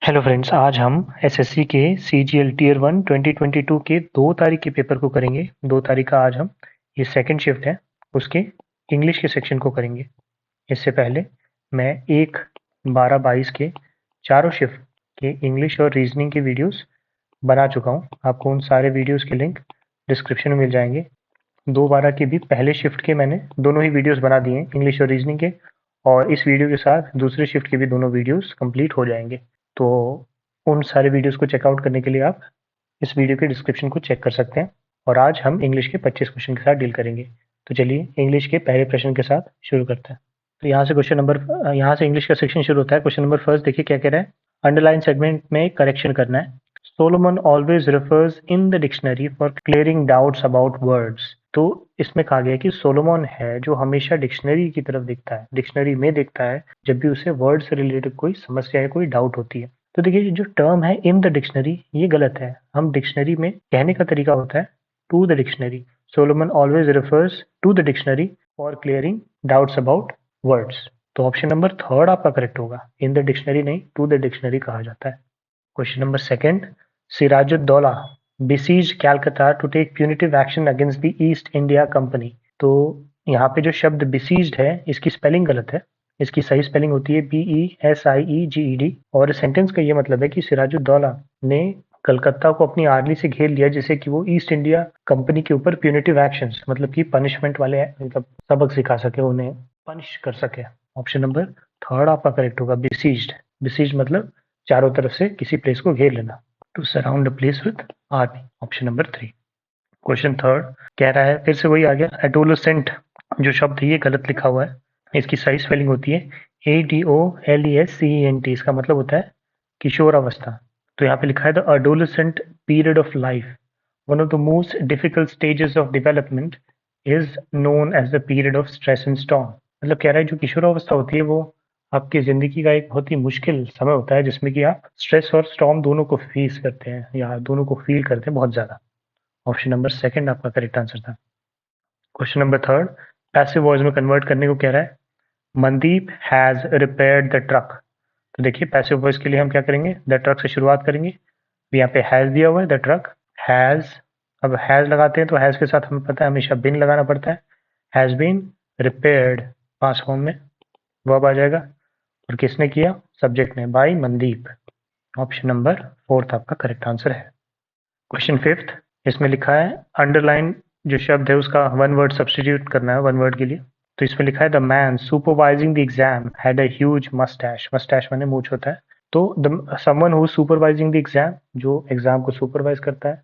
Hello friends, आज हम SSC के सीजीएल टियर 1 2022 के 2 तारीख के पेपर को करेंगे। 2 तारीख का आज हम ये सेकंड शिफ्ट है उसके इंग्लिश के सेक्शन को करेंगे। इससे पहले मैं 1, 12, 22 के चारों शिफ्ट के इंग्लिश और रीजनिंग के वीडियोस बना चुका हूँ। आपको उन सारे वीडियोस के लिंक डिस्क्रिप्शन में मिल जाएंगे। 2, 12 के भी पहले शिफ्ट के मैंने दोनों ही वीडियोस बना दिए हैं, इंग्लिश और रीजनिंग के, और इस वीडियो के साथ दूसरे शिफ्ट के भी दोनों वीडियोस कंप्लीट हो जाएंगे। तो उन सारे वीडियोस को चेकआउट करने के लिए आप इस वीडियो के डिस्क्रिप्शन को चेक कर सकते हैं। और आज हम इंग्लिश के 25 क्वेश्चन के साथ डील करेंगे। तो चलिए इंग्लिश के पहले प्रश्न के साथ शुरू करते हैं। तो यहाँ से इंग्लिश का सेक्शन शुरू होता है। क्वेश्चन नंबर फर्स्ट देखिए क्या कह रहा है। अंडरलाइन सेगमेंट में करेक्शन करना है। Solomon always refers in the dictionary for clearing doubts about words. तो इसमें कहा गया है कि सोलोमन है जो हमेशा डिक्शनरी की तरफ देखता है, डिक्शनरी में देखता है जब भी उसे वर्ड से रिलेटेड कोई समस्या या कोई डाउट होती है। तो देखिए जो टर्म है इन द डिक्शनरी, ये गलत है। हम डिक्शनरी में कहने का तरीका होता है to the dictionary. Solomon always refers to the dictionary for clearing doubts about words. तो ऑप्शन नंबर थर्ड आपका करेक्ट होगा। इन द डिक्शनरी नहीं, टू द डिक्शनरी कहा जाता है। Question number second, Sirajuddaulah besieged Calcutta to take punitive action against the East India Company। तो यहाँ पे जो शब्द besieged है इसकी स्पेलिंग गलत है। इसकी सही स्पेलिंग होती है BESIEGED। और सेंटेंस का ये मतलब है कि सिराजुद्दौला ने कलकत्ता को अपनी आर्मी से घेर लिया जिससे कि वो ईस्ट इंडिया कंपनी के ऊपर प्यूनिटिव एक्शंस मतलब कि पनिशमेंट वाले मतलब सबक सिखा सके, उन्हें पनिश कर सके। ऑप्शन नंबर थर्ड आपका करेक्ट होगा। बिसीज्ड मतलब चारों तरफ से किसी प्लेस को घेर लेना, to surround a place with army. Option number 3। Question third कह रहा है, फिर से वही आ गया, एडोलसेंट जो शब्द है ये गलत लिखा हुआ है। इसकी सही स्पेलिंग होती है ADOLESCENT। इसका मतलब होता है किशोर अवस्था। तो यहाँ पे लिखा है the adolescent period of life, one of the most difficult stages of development, is known as the period of stress and storm. मतलब कह रहा है जो किशोर अवस्था होती है वो आपकी ज़िंदगी का एक बहुत ही मुश्किल समय होता है जिसमें कि आप स्ट्रेस और स्टॉर्म दोनों को फेस करते हैं या दोनों को फील करते हैं बहुत ज़्यादा। ऑप्शन नंबर सेकंड आपका करेक्ट आंसर था। Question number third passive voice में कन्वर्ट करने को कह रहा है। Mandeep has repaired the truck. तो देखिए पैसिव वॉइस के लिए हम क्या करेंगे, द ट्रक से शुरुआत करेंगे। यहाँ पे हैज़ दिया हुआ है, द ट्रक हैज़। अब हैज़ लगाते हैं तो हैज़ के साथ हमें पता है हमेशा बिन लगाना पड़ता है। Has been repaired past form में वर्ब आ जाएगा। और किसने किया, सब्जेक्ट ने, by Mandeep. Option number fourth आपका करेक्ट आंसर है। क्वेश्चन फिफ्थ, इसमें लिखा है अंडरलाइन जो शब्द है उसका वन वर्ड सब्सटीट्यूट करना है वन वर्ड के लिए। तो इसमें लिखा है the man supervising the exam had a huge moustache. Moustache माने मूंछ होता है। तो the someone who supervising the exam, जो एग्जाम को सुपरवाइज करता है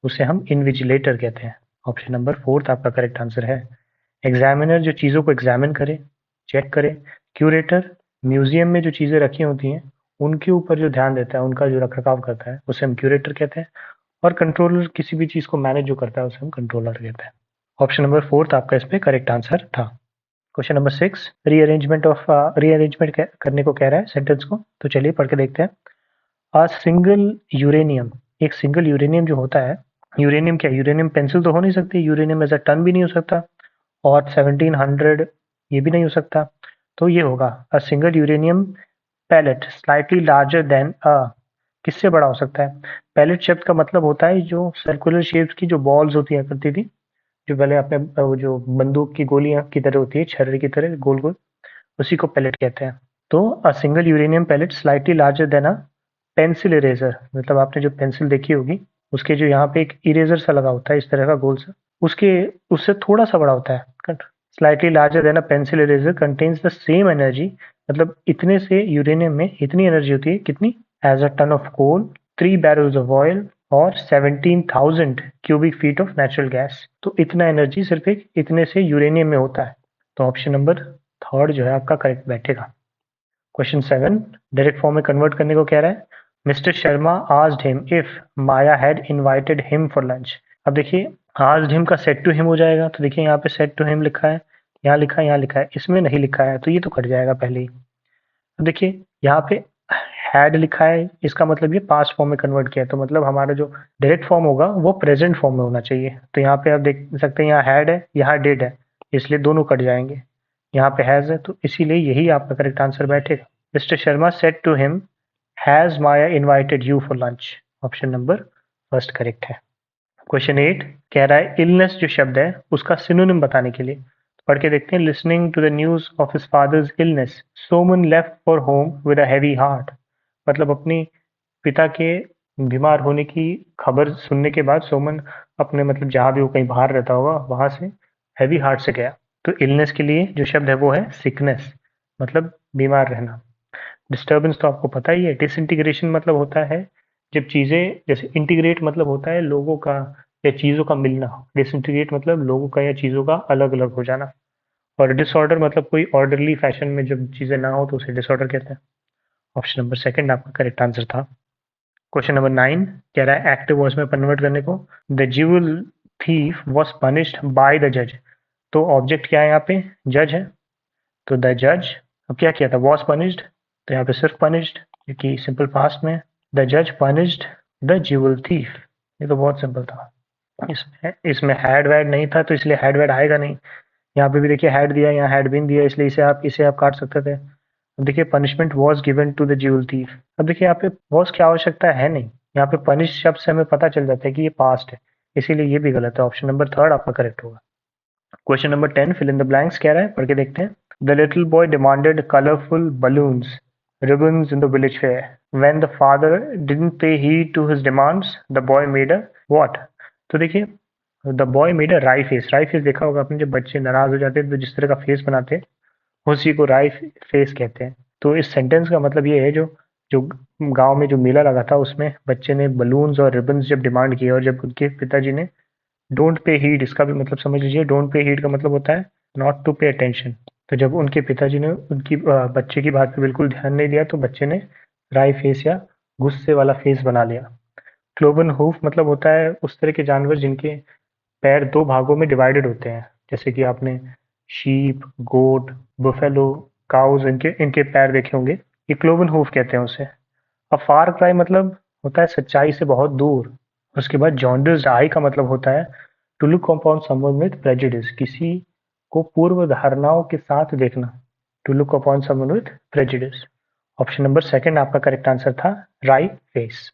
उसे हम इन्विजिलेटर कहते हैं। ऑप्शन नंबर फोर्थ आपका करेक्ट आंसर है। एग्जामिनर जो चीज़ों को एग्जामिन करे, चेक करे। क्यूरेटर म्यूजियम में जो चीज़ें रखी होती हैं उनके ऊपर जो ध्यान देता है, उनका जो रख रखाव करता है उसे हम क्यूरेटर कहते हैं। और कंट्रोलर किसी भी चीज़ को मैनेज जो करता है उसे हम कंट्रोलर कहते हैं। ऑप्शन नंबर फोर्थ आपका इस पे करेक्ट आंसर था। क्वेश्चन नंबर सिक्स, रीअरेंजमेंट करने को कह रहा है सेंटेंस को। तो चलिए पढ़ के देखते हैं। अ सिंगल यूरेनियम, एक सिंगल यूरेनियम जो होता है, यूरेनियम क्या, यूरेनियम पेंसिल तो हो नहीं सकती, यूरेनियम एज अ टन भी नहीं हो सकता, और 1700 ये भी नहीं हो सकता। तो ये होगा a single uranium pellet slightly larger than a. किससे बड़ा हो सकता है? पैलेट शब्द का मतलब होता है जो सर्कुलर शेप्स की जो बॉल्स होती है करती थी, जो पहले अपने वो जो बंदूक की गोलियां की तरह होती है, छर्रे की तरह गोल गोल, उसी को पैलेट कहते हैं। तो a single uranium pellet slightly larger than a pencil eraser, मतलब आपने जो पेंसिल देखी होगी उसके जो यहाँ पे एक इरेजर सा लगा होता है इस तरह का गोल सा, उसके उससे थोड़ा सा बड़ा होता है। Slightly larger than a pencil eraser contains the same energy, मतलब इतने से यूरेनियम में इतनी एनर्जी होती है कितनी, as a ton of coal, 3 barrels of oil, और 17,000 cubic feet of natural gas. तो इतना एनर्जी सिर्फ एक इतने से यूरेनियम में होता है। तो ऑप्शन नंबर थर्ड जो है आपका करेक्ट बैठेगा। क्वेश्चन सेवन, डायरेक्ट फॉर्म में कन्वर्ट करने को कह रहा है। Mister Sharma asked him if Maya had invited him for lunch. अब देखिए आस्क्ड हिम का सेड टू हिम हो जाएगा। तो देखिए यहाँ पे सेड टू हिम लिखा है, यहाँ लिखा है, यहाँ लिखा है, इसमें नहीं लिखा है तो ये तो कट जाएगा पहले ही। अब देखिए यहाँ पे हैड लिखा है, इसका मतलब ये पास्ट फॉर्म में कन्वर्ट किया है, तो मतलब हमारा जो डायरेक्ट फॉर्म होगा वो प्रेजेंट फॉर्म में होना चाहिए। तो यहाँ पे आप देख सकते हैं यहाँ हैड है, यहाँ डिड है, इसलिए दोनों कट जाएंगे। यहाँ पे हैज है तो इसीलिए यही आपका करेक्ट आंसर बैठेगा। Mister Sharma said to him has Maya invited you for lunch? Option number first correct है। क्वेश्चन 8 कह रहा है इलनेस जो शब्द है उसका सिनोनिम बताने के लिए पढ़ के देखते हैं। Listening to the news of his father's illness Soman left for home with a heavy heart. मतलब अपनी पिता के बीमार होने की खबर सुनने के बाद सोमन अपने मतलब जहाँ भी वो कहीं बाहर रहता होगा वहां से हैवी हार्ट से गया। तो इलनेस के लिए जो शब्द है वो है सिकनेस, मतलब बीमार रहना। डिस्टर्बेंस तो आपको पता ही है। डिसइंटीग्रेशन मतलब होता है जब चीज़ें, जैसे इंटीग्रेट मतलब होता है लोगों का या चीज़ों का मिलना, डिसइंटीग्रेट मतलब लोगों का या चीज़ों का अलग अलग हो जाना। और डिसऑर्डर मतलब कोई ऑर्डरली फैशन में जब चीज़ें ना हो तो उसे डिसऑर्डर कहते हैं। ऑप्शन नंबर सेकंड आपका करेक्ट आंसर था। क्वेश्चन नंबर 9 कह रहा है एक्टिव वॉइस में कन्वर्ट करने को। The jewel thief was punished by the जज। तो ऑब्जेक्ट क्या है यहाँ पे? जज है। तो द जज अब क्या किया था? वॉज पनिश्ड, तो यहाँ पे सिर्फ पनिश्ड क्योंकि सिंपल पास्ट में। द जज पनिश्ड द ज्यूल थीफ। ये तो बहुत सिंपल था। इसमें इसमें हैड वैड नहीं था तो इसलिए हैड वैड आएगा नहीं। यहाँ पे भी देखिए हैड दिया, यहाँ हैड बीन दिया, इसलिए इसे आप काट सकते थे। अब देखिए punishment was given to the jewel thief. अब देखिए यहाँ पे वॉज की आवश्यकता है नहीं, यहाँ पे पनिश शब्द से हमें पता चल जाता है कि ये पास्ट है, इसीलिए ये भी गलत है। ऑप्शन नंबर थर्ड आपका करेक्ट होगा। Question number 10 fill in the blanks कह रहा है, पढ़ के देखते हैं। The little boy demanded colourful balloons ribbons in the village fair. When the father didn't pay heed to his demands, the boy made a what? तो देखिए the boy made a राई फेस। राई फेस देखा होगा आपने, जब बच्चे नाराज हो जाते हैं तो जिस तरह का फेस बनाते हैं उसी को राई फेस कहते हैं। तो इस सेंटेंस का मतलब ये है जो जो गांव में जो मेला लगा था उसमें बच्चे ने बलून्स और रिबन्स जब डिमांड किए और जब उनके पिताजी ने डोंट पे हीड, इसका भी मतलब समझ लीजिए। डोंट पे हीड का मतलब होता है नॉट टू पे अटेंशन। तो जब उनके पिताजी ने उनकी बच्चे की बात पे बिल्कुल ध्यान नहीं दिया तो बच्चे ने राई फेस या गुस्से वाला फेस बना लिया। क्लोवन हूफ मतलब होता है उस तरह के जानवर जिनके पैर दो भागों में डिवाइडेड होते हैं, जैसे कि आपने शीप, गोट, बुफेलो, काउज, इनके इनके पैर देखे होंगे। ये क्लोवन हूफ कहते हैं उसे। अब फार क्राई मतलब होता है सच्चाई से बहुत दूर। उसके बाद जॉन्डिस्ड आई का मतलब होता है to look upon someone with prejudice, किसी को पूर्व धारणाओं के साथ देखना। To look upon someone with prejudice. Option number second आपका करेक्ट आंसर था, राइट फेस।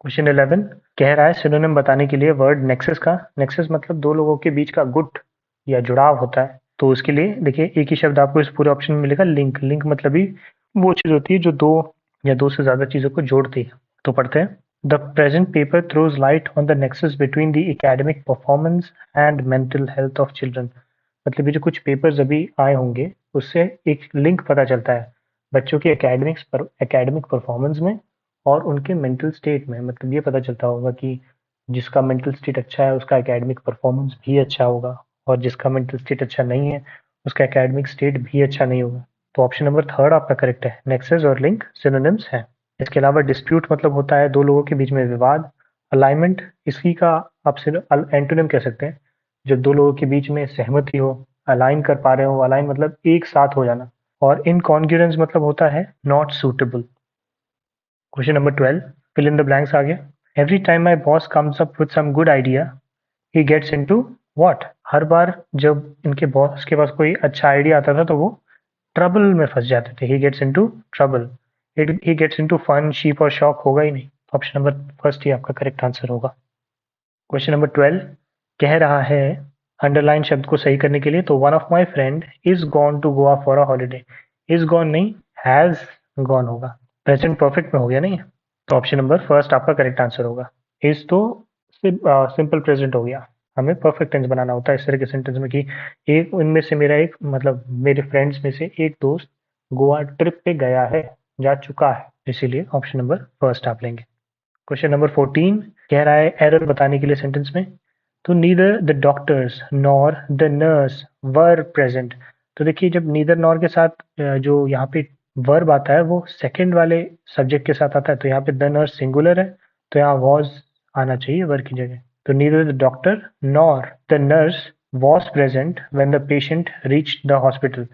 क्वेश्चन 11 कह रहा है सिनोनिम बताने के लिए वर्ड नेक्सस का। नेक्सस मतलब दो लोगों के बीच का गुट या जुड़ाव होता है। तो उसके लिए देखिए एक ही शब्द आपको इस पूरे ऑप्शन में मिलेगा, लिंक। लिंक मतलब ही वो चीज होती है जो दो या दो से ज्यादा चीजों को जोड़ती है। तो पढ़ते हैं। The present paper throws light on the nexus between the academic performance and mental health of children. मतलब ये जो कुछ पेपर्स अभी आए होंगे उससे एक लिंक पता चलता है बच्चों की एकेडमिक परफॉर्मेंस में और उनके मेंटल स्टेट में। मतलब ये पता चलता होगा कि जिसका मेंटल स्टेट अच्छा है उसका एकेडमिक परफॉर्मेंस भी अच्छा होगा, और जिसका मेंटल स्टेट अच्छा नहीं है उसका एकेडमिक स्टेट भी अच्छा नहीं होगा। तो ऑप्शन नंबर थर्ड आपका करेक्ट है, नेक्सस और लिंक सिनोनिम्स हैं। इसके अलावा डिस्प्यूट मतलब होता है दो लोगों के बीच में विवाद। अलाइनमेंट इसी का आप एंटोनिम कह सकते हैं, जब दो लोगों के बीच में सहमति हो, अलाइन कर पा रहे हो। अलाइन मतलब एक साथ हो जाना। और इनकॉन्ग्रुएंस मतलब होता है not suitable. Question number 12 fill in the blanks आ गया। Every time my boss comes up with some good idea he gets into what? हर बार जब इनके बॉस के पास कोई अच्छा आइडिया आता था तो वो ट्रबल में फंस जाते थे। He gets into trouble. He gets into fun, sheep और शॉक होगा ही नहीं। ऑप्शन नंबर फर्स्ट ही आपका करेक्ट आंसर होगा। क्वेश्चन नंबर 12 कह रहा है अंडरलाइन शब्द को सही करने के लिए। तो one of my friend is gone to Goa for a holiday. Is gone नहीं, हैज गॉन होगा। प्रेजेंट परफेक्ट में हो गया नहीं, तो ऑप्शन नंबर फर्स्ट आपका करेक्ट आंसर होगा। इज तो सिंपल प्रेजेंट हो गया, हमें परफेक्ट टेंस बनाना होता है इस तरह के सेंटेंस में कि एक उनमें से मेरा एक मतलब मेरे फ्रेंड्स में से एक दोस्त गोवा ट्रिप पे गया है, जा चुका है, इसीलिए ऑप्शन नंबर फर्स्ट आप लेंगे। क्वेश्चन नंबर 14 कह रहा है एरर बताने के लिए सेंटेंस में। तो neither the doctors nor the nurse were present. तो देखिए जब नीदर नॉर के साथ जो यहाँ पे वर्ब आता है वो सेकंड वाले सब्जेक्ट के साथ आता है। तो यहाँ पे द नर्स सिंगुलर है तो यहाँ वॉज आना चाहिए वर्ब की जगह। तो neither the doctor nor the nurse was present when the patient reached the hospital.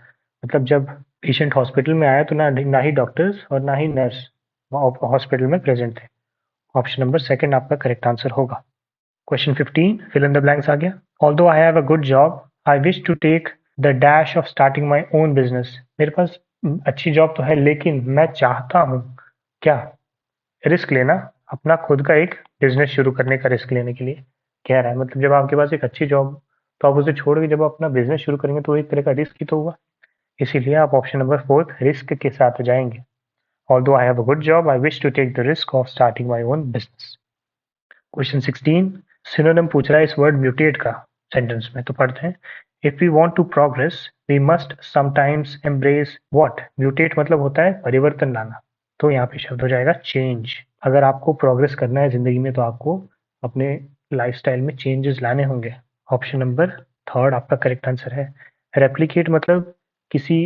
मतलब जब पेशेंट हॉस्पिटल में आया तो ना ही डॉक्टर्स और ना ही नर्स हॉस्पिटल में प्रेजेंट थे। ऑप्शन नंबर सेकंड आपका करेक्ट आंसर होगा। Question 15 fill in the blanks आ गया। Although I have a good job I wish to take the dash of starting my own business. मेरे पास अच्छी जॉब तो है लेकिन मैं चाहता हूँ क्या? रिस्क लेना, अपना खुद का एक बिजनेस शुरू करने का रिस्क लेने के लिए कह रहा है। मतलब जब आपके पास एक अच्छी जॉब, तो आप उसे छोड़ के जब आप अपना बिजनेस शुरू करेंगे तो वो एक तरह का रिस्क ही तो हुआ। इसीलिए आप ऑप्शन नंबर फोर्थ रिस्क के साथ जाएंगे। Although I have a good job, I wish to take the risk of starting my own business. Question 16 synonym पूछ रहा है इस वर्ड म्यूटेट का सेंटेंस में, तो पढ़ते हैं। If we want to progress we must sometimes embrace what. Mutate मतलब होता है परिवर्तन लाना, तो यहाँ पे शब्द हो जाएगा चेंज। अगर आपको प्रोग्रेस करना है जिंदगी में तो आपको अपने लाइफस्टाइल में चेंजेस लाने होंगे। ऑप्शन नंबर थर्ड आपका करेक्ट आंसर है। रेप्लिकेट मतलब किसी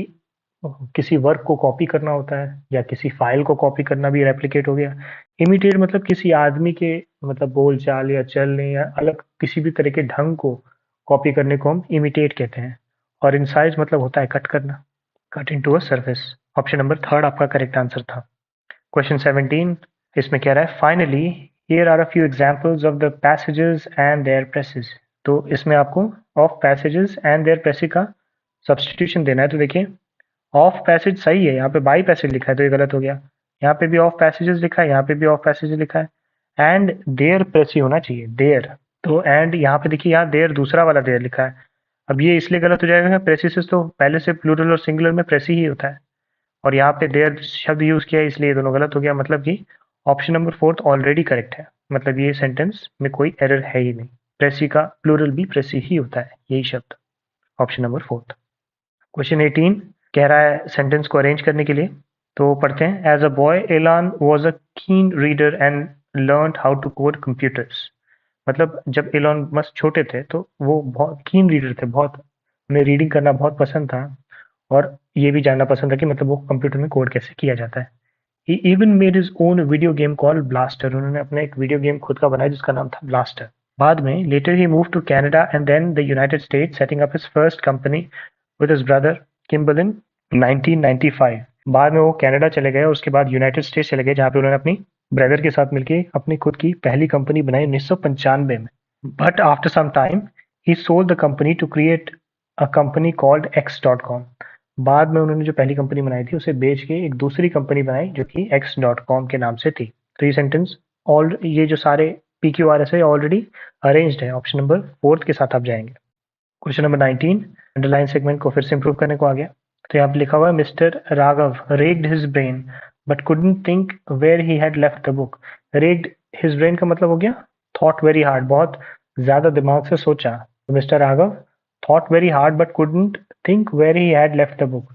किसी वर्क को कॉपी करना होता है, या किसी फाइल को कॉपी करना भी रेप्लिकेट हो गया। इमिटेट मतलब किसी आदमी के मतलब बोल चाल या चलने या अलग किसी भी तरह के ढंग को कॉपी करने को हम इमिटेट कहते हैं। और इंसाइज मतलब होता है कट करना, cut into a surface. Option number third आपका करेक्ट आंसर था। क्वेश्चन 17 इसमें कह रहा है finally here are a few examples of the passages and their presses. तो इसमें आपको of passages and their presses का सब्स्टिट्यूशन देना है। तो देखिए ऑफ पैसेज सही है, यहाँ पे बाई पैसेज लिखा है तो ये गलत हो गया। यहाँ पे भी ऑफ पैसेजेस लिखा है, यहाँ पे भी ऑफ पैसेज लिखा है। एंड देयर प्रेस ही होना चाहिए, देयर। तो एंड यहाँ पे देखिए, यहाँ देयर दूसरा वाला देयर लिखा है। अब ये इसलिए गलत हो जाएगा, प्रेसिस तो पहले से प्लूरल और सिंगुलर में प्रेसी ही होता है, और यहाँ पे देयर शब्द यूज किया है इसलिए ये दोनों गलत हो गया। मतलब कि option number fourth already correct है। मतलब ये सेंटेंस में कोई एरर है ही नहीं। प्रेसी का प्लूरल भी प्रेसी ही होता है, यही शब्द। Option number fourth. क्वेश्चन 18 कह रहा है सेंटेंस को अरेंज करने के लिए, तो पढ़ते हैं। As a boy Elon was a keen reader and learn how to code computers. मतलब जब एलॉन मस्क छोटे थे तो वो बहुत कीन रीडर थे, बहुत उन्हें रीडिंग करना बहुत पसंद था, और ये भी जानना पसंद था कि मतलब वो कंप्यूटर में कोड कैसे किया जाता है। He even made his own video game called Blaster. उन्होंने अपना एक वीडियो गेम खुद का बनाया जिसका नाम था ब्लास्टर। बाद में later he move to Canada and then the United States, setting up his first company with his brother Kimbal in 1995। बाद में वो कनाडा चले गए और उसके बाद यूनाइटेड स्टेट्स चले गए, जहाँ पे उन्होंने अपनी ब्रदर के साथ मिलकर अपनी खुद की पहली कंपनी बनाई 1995 में। But after some time he sold the company to create a company called x.com। बाद में उन्होंने जो पहली कंपनी बनाई थी उसे बेच के एक दूसरी कंपनी बनाई जो कि x.com के नाम से थी। तो ये सेंटेंस ऑल ये जो सारे PQRS है ऑलरेडी अरेंज्ड है। ऑप्शन नंबर फोर्थ के साथ आप जाएंगे। क्वेश्चन नंबर 19 अंडरलाइन सेगमेंट को फिर से इंप्रूव करने को आ गया। तो यहाँ पे लिखा हुआ है mister Raghav wrecked his brain but couldn't think where he had left the book. Wrecked his brain का मतलब हो गया थॉट वेरी हार्ड, बहुत ज्यादा दिमाग से सोचा। तो mister Raghav thought very hard but couldn't think where he had left the book.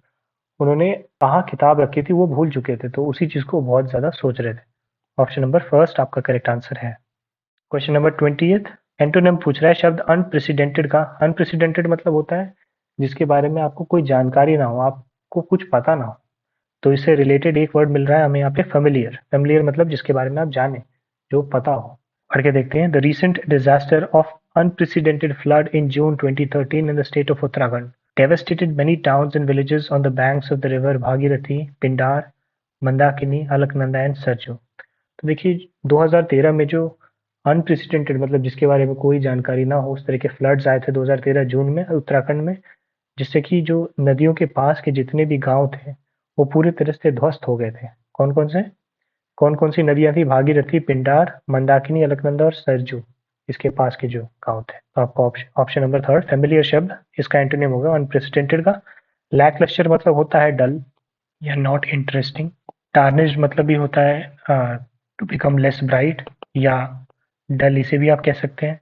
उन्होंने कहाँ किताब रखी थी वो भूल चुके थे, तो उसी चीज को बहुत ज्यादा सोच रहे थे। ऑप्शन नंबर फर्स्ट आपका करेक्ट आंसर है। क्वेश्चन नंबर 20 एंटोनिम पूछ रहा है शब्द अनप्रेसिडेंटेड का। अनप्रेसिडेंटेड मतलब होता है जिसके बारे में आपको कोई जानकारी ना हो, आपको कुछ पता ना हो। तो इससे रिलेटेड एक वर्ड मिल रहा है हमें यहाँ पे फेमिलियर। फेमिलियर मतलब जिसके बारे में आप जाने, जो पता हो। पढ़ के देखते हैं। The recent disaster of unprecedented flood in June 2013 in the state of Uttarakhand devastated many towns and villages on the banks of the river Bhagirathi, Pindar, Mandakini, Alaknanda and Sarju. तो देखिए 2013 में जो अनप्रेसिडेंटेड मतलब जिसके बारे में कोई जानकारी ना हो, उस तरह के फ्लड्स आए थे 2013 जून में उत्तराखंड में, जिससे कि जो नदियों के पास के जितने भी गांव थे वो पूरी तरह से ध्वस्त हो गए थे। कौन कौन सी नदियां थी? भागीरथी, पिंडार, मंदाकिनी, अलकनंदा और सरजू, इसके पास के जो गांव थे। तो आपका ऑप्शन नंबर थर्ड फेमिलियर शब्द इसका एंटोनिम होगा अनप्रेसिडेंटेड का। लैकलस्टर मतलब होता है डल या नॉट इंटरेस्टिंग। टार्निश्ड मतलब भी होता है टू बिकम लेस ब्राइट या डल, इसे भी आप कह सकते हैं।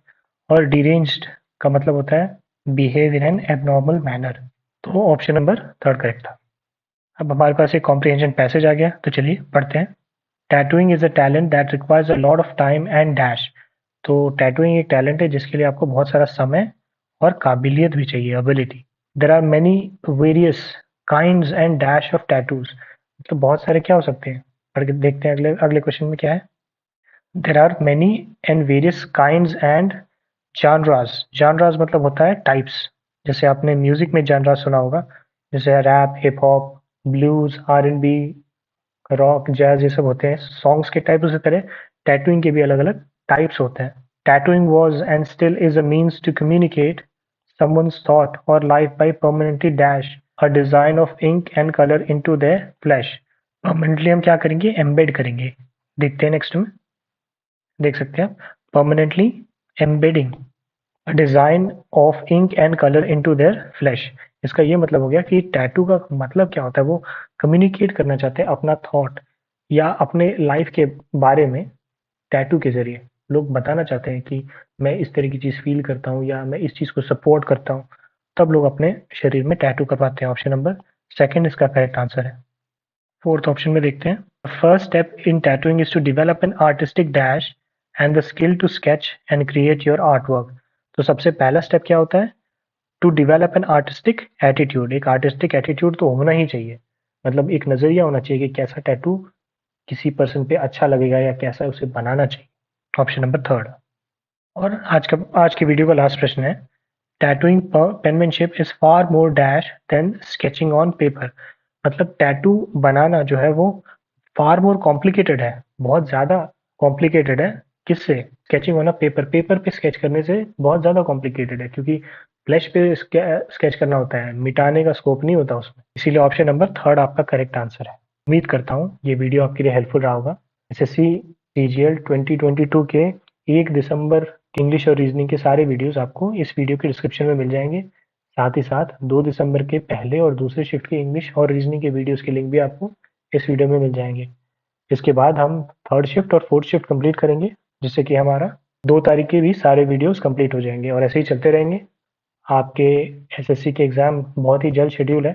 और डिरेंज्ड का मतलब होता है behave in an abnormal manner. तो ऑप्शन नंबर थर्ड करेक्ट था। अब हमारे पास एक कॉम्प्रिहेंशन पैसेज आ गया, तो चलिए पढ़ते हैं। Tattooing is a talent that requires a lot of time and dash. तो टैटूइंग एक टैलेंट है जिसके लिए आपको बहुत सारा समय और काबिलियत भी चाहिए, ability. There are many various kinds and dash of tattoos. मतलब बहुत सारे क्या हो सकते हैं? पढ़ के देखते हैं अगले अगले क्वेश्चन में क्या है। There are many and various kinds and genres. Genres मतलब होता है टाइप्स। जैसे आपने म्यूजिक में जॉनरास सुना होगा, जैसे rap, hip hop, blues, R&B, rock, jazz, ये सब होते हैं सॉन्ग्स के टाइप। उसी तरह टैटूइंग के भी अलग अलग टाइप्स होते हैं। Tattooing was and still is a means to communicate someone's thought or life by permanently dash a design of ink and color into their flesh। permanently हम क्या करेंगे? एम्बेड करेंगे देखते हैं नेक्स्ट में, देख सकते हैं आप, permanently embedding a design of ink and colour into their flesh. इसका ये मतलब हो गया कि टैटू का मतलब क्या होता है, वो कम्युनिकेट करना चाहते हैं अपना थॉट या अपने लाइफ के बारे में टैटू के जरिए। लोग बताना चाहते हैं कि मैं इस तरह की चीज फील करता हूँ या मैं इस चीज को सपोर्ट करता हूँ, तब लोग अपने शरीर में टैटू करवाते हैं। ऑप्शन नंबर सेकंड इसका करेक्ट आंसर है। फोर्थ ऑप्शन में देखते हैं, first step in tattooing is to develop an artistic dash and the skill to sketch and create your art work. तो सबसे पहला स्टेप क्या होता है, to develop an artistic attitude. एक आर्टिस्टिक एटीट्यूड तो होना ही चाहिए, मतलब एक नजरिया होना चाहिए कि कैसा टैटू किसी पर्सन पे अच्छा लगेगा या कैसा उसे बनाना चाहिए। Option number third. और आज की वीडियो का लास्ट प्रश्न है, tattooing penmanship is far more dash than sketching on paper. मतलब टैटू बनाना जो है वो फार मोर कॉम्प्लिकेटेड है, बहुत ज़्यादा कॉम्प्लिकेटेड है। किससे? Sketching on a paper. Paper पे स्केच करने से बहुत ज़्यादा कॉम्प्लिकेटेड है, क्योंकि फ्लैश पे स्केच करना होता है, मिटाने का स्कोप नहीं होता उसमें। इसीलिए ऑप्शन नंबर थर्ड आपका करेक्ट आंसर है। उम्मीद करता हूँ ये वीडियो आपके लिए हेल्पफुल रहा होगा। एसएससी सीजीएल 2022 के 1 दिसंबर इंग्लिश और रीजनिंग के सारे वीडियोस आपको इस वीडियो के डिस्क्रिप्शन में मिल जाएंगे। साथ ही साथ 2 दिसंबर के पहले और दूसरे शिफ्ट के इंग्लिश और रीजनिंग के वीडियोस के लिंक भी आपको इस वीडियो में मिल जाएंगे। इसके बाद हम थर्ड शिफ्ट और फोर्थ शिफ्ट कंप्लीट करेंगे, जिससे कि हमारा 2 तारीख के भी सारे वीडियोस कंप्लीट हो जाएंगे और ऐसे ही चलते रहेंगे। आपके एसएससी के एग्ज़ाम बहुत ही जल्द शेड्यूल है,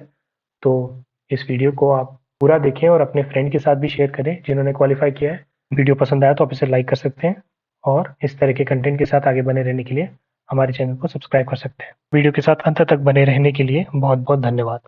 तो इस वीडियो को आप पूरा देखें और अपने फ्रेंड के साथ भी शेयर करें जिन्होंने क्वालिफाई किया है। वीडियो पसंद आया तो आप इसे लाइक कर सकते हैं और इस तरह के कंटेंट के साथ आगे बने रहने के लिए हमारे चैनल को सब्सक्राइब कर सकते हैं। वीडियो के साथ अंत तक बने रहने के लिए बहुत बहुत धन्यवाद।